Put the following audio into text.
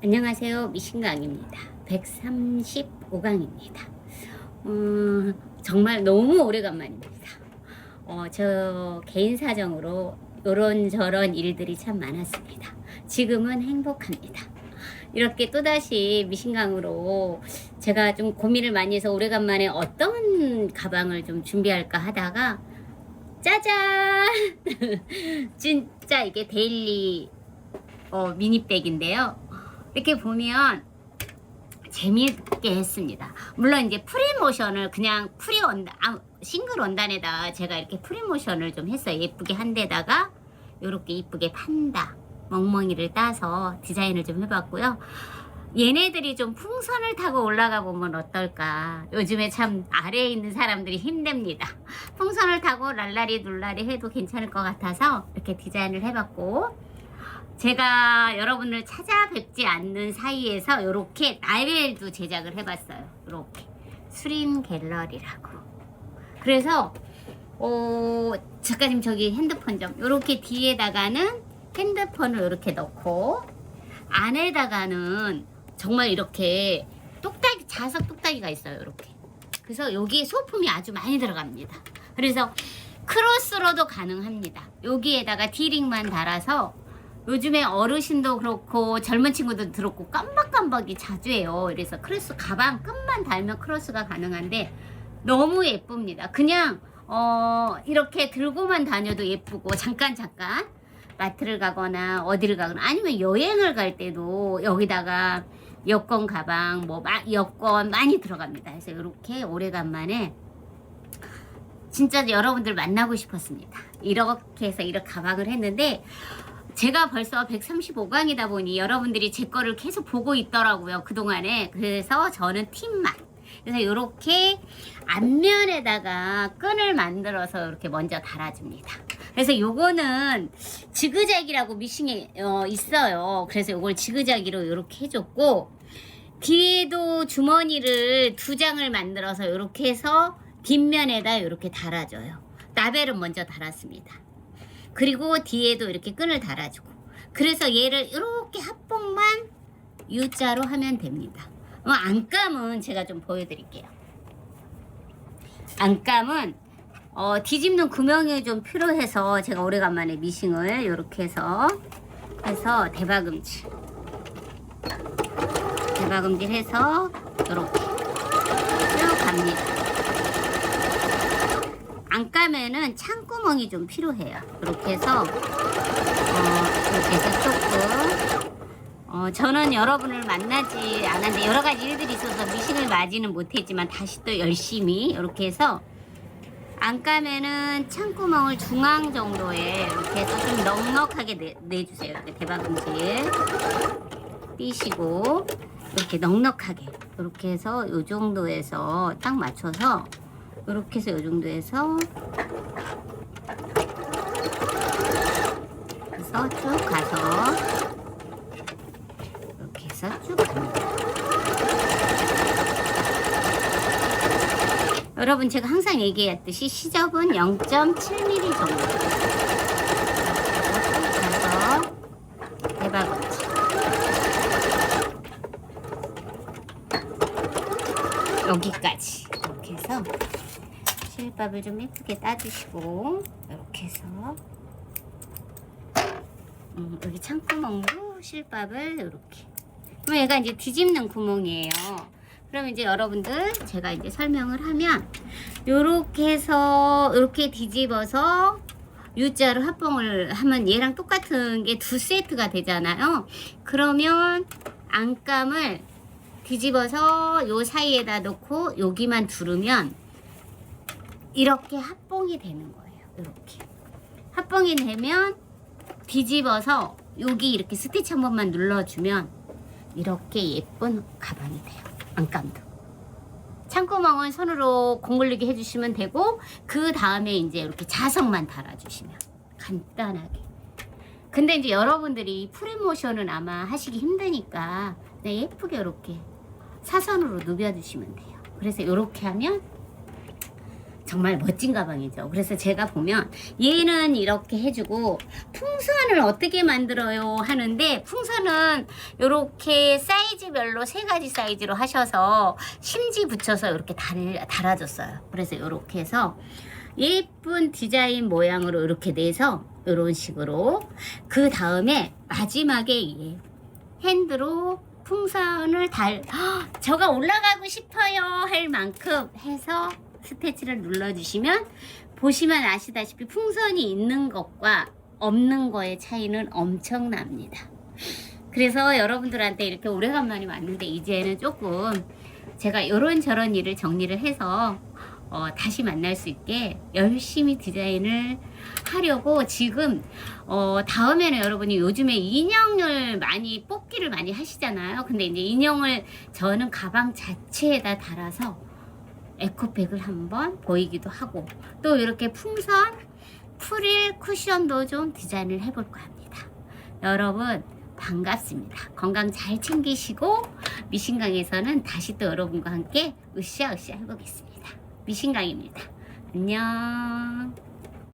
안녕하세요. 미신강입니다. 135강입니다. 정말 너무 오래간만입니다. 저 개인 사정으로 이런저런 일들이 참 많았습니다. 지금은 행복합니다. 이렇게 또다시 미신강으로 제가 좀 고민을 많이 해서 오래간만에 어떤 가방을 좀 준비할까 하다가 짜잔! 진짜 이게 데일리 미니백인데요. 이렇게 보면 재미있게 했습니다. 물론 이제 프리모션을 그냥 싱글 원단에다 제가 이렇게 프리모션을 좀 했어요. 예쁘게 한 데다가 이렇게 이쁘게 판다 멍멍이를 따서 디자인을 좀 해봤고요. 얘네들이 좀 풍선을 타고 올라가 보면 어떨까. 요즘에 참 아래에 있는 사람들이 힘듭니다. 풍선을 타고 랄라리 눌라리 해도 괜찮을 것 같아서 이렇게 디자인을 해봤고, 제가 여러분을 찾아뵙지 않는 사이에서 이렇게 라벨도 제작을 해봤어요. 이렇게 수림 갤러리라고. 그래서 작가님 저기 핸드폰 좀 이렇게 뒤에다가는 핸드폰을 이렇게 넣고, 안에다가는 정말 이렇게 똑딱이, 자석 똑딱이가 있어요. 이렇게. 그래서 여기에 소품이 아주 많이 들어갑니다. 그래서 크로스로도 가능합니다. 여기에다가 D링만 달아서 요즘에 어르신도 그렇고 젊은 친구도 그렇고 깜박깜박이 자주 해요. 그래서 크로스 가방 끝만 달면 크로스가 가능한데 너무 예쁩니다. 그냥 이렇게 들고만 다녀도 예쁘고, 잠깐 마트를 가거나 어디를 가거나 아니면 여행을 갈 때도 여기다가 여권 가방 여권 많이 들어갑니다. 그래서 이렇게 오래간만에 진짜 여러분들 만나고 싶었습니다. 이렇게 해서 이렇게 가방을 했는데, 제가 벌써 135강이다 보니 여러분들이 제 거를 계속 보고 있더라고요, 그동안에. 그래서 저는 팁만. 그래서 이렇게 앞면에다가 끈을 만들어서 이렇게 먼저 달아줍니다. 그래서 요거는 지그재기라고 미싱에 있어요. 그래서 요걸 지그재기로 이렇게 해줬고, 뒤에도 주머니를 2장을 만들어서 이렇게 해서 뒷면에다 이렇게 달아줘요. 라벨은 먼저 달았습니다. 그리고 뒤에도 이렇게 끈을 달아주고, 그래서 얘를 이렇게 합봉만 U자로 하면 됩니다. 안감은 제가 좀 보여드릴게요. 안감은 뒤집는 구멍이 좀 필요해서 제가 오래간만에 미싱을 이렇게 해서 대박음질 해서 이렇게 쭉 갑니다. 안감에는 창구멍이 좀 필요해요. 이렇게 해서 조금 저는 여러분을 만나지 않았는데 여러 가지 일들이 있어서 미싱을 맞이는 못했지만 다시 또 열심히 이렇게 해서 안감에는 창구멍을 중앙 정도에 이렇게 해서 좀 넉넉하게 내주세요. 이렇게 대박음질 띄시고 이렇게 넉넉하게 이렇게 해서 이 정도에서 딱 맞춰서 이렇게 해서 이 정도에서 쭉 가서 이렇게 해서 쭉 갑니다. 여러분, 제가 항상 얘기했듯이 시접은 0.7mm 정도 가서 대박음질 여기까지 이렇게 해서 실밥을 좀 예쁘게 따주시고, 이렇게 해서 여기 창구멍도 실밥을 이렇게. 그럼 얘가 이제 뒤집는 구멍이에요. 그럼 이제 여러분들 제가 이제 설명을 하면, 요렇게 해서 이렇게 뒤집어서 U자로 합봉을 하면 얘랑 똑같은 게 2세트가 되잖아요. 그러면 안감을 뒤집어서 요 사이에다 놓고 여기만 두르면 이렇게 합봉이 되는 거예요. 이렇게 합봉이 되면 뒤집어서 여기 이렇게 스티치 한 번만 눌러주면 이렇게 예쁜 가방이 돼요. 안감도. 창구멍은 손으로 공굴리게 해주시면 되고, 그 다음에 이제 이렇게 자석만 달아주시면 간단하게. 근데 이제 여러분들이 프리모션은 아마 하시기 힘드니까 그냥 예쁘게 이렇게 사선으로 누벼주시면 돼요. 그래서 이렇게 하면 정말 멋진 가방이죠. 그래서 제가 보면 얘는 이렇게 해주고 풍선을 어떻게 만들어요 하는데, 풍선은 이렇게 사이즈별로 3가지 사이즈로 하셔서 심지 붙여서 이렇게 달아줬어요. 그래서 이렇게 해서 예쁜 디자인 모양으로 이렇게 내서 이런 식으로, 그 다음에 마지막에 이 핸드로 풍선을 저가 올라가고 싶어요 할 만큼 해서 스태치를 눌러주시면, 보시면 아시다시피 풍선이 있는 것과 없는 거의 차이는 엄청납니다. 그래서 여러분들한테 이렇게 오래간만에 왔는데 이제는 조금 제가 이런저런 일을 정리를 해서 다시 만날 수 있게 열심히 디자인을 하려고 지금 다음에는 여러분이 요즘에 인형을 많이 뽑기를 많이 하시잖아요. 근데 이제 인형을 저는 가방 자체에다 달아서 에코백을 한번 보이기도 하고, 또 이렇게 풍선 프릴 쿠션도 좀 디자인을 해볼까 합니다. 여러분 반갑습니다. 건강 잘 챙기시고 미신강에서는 다시 또 여러분과 함께 으쌰으쌰 해보겠습니다. 미신강입니다. 안녕.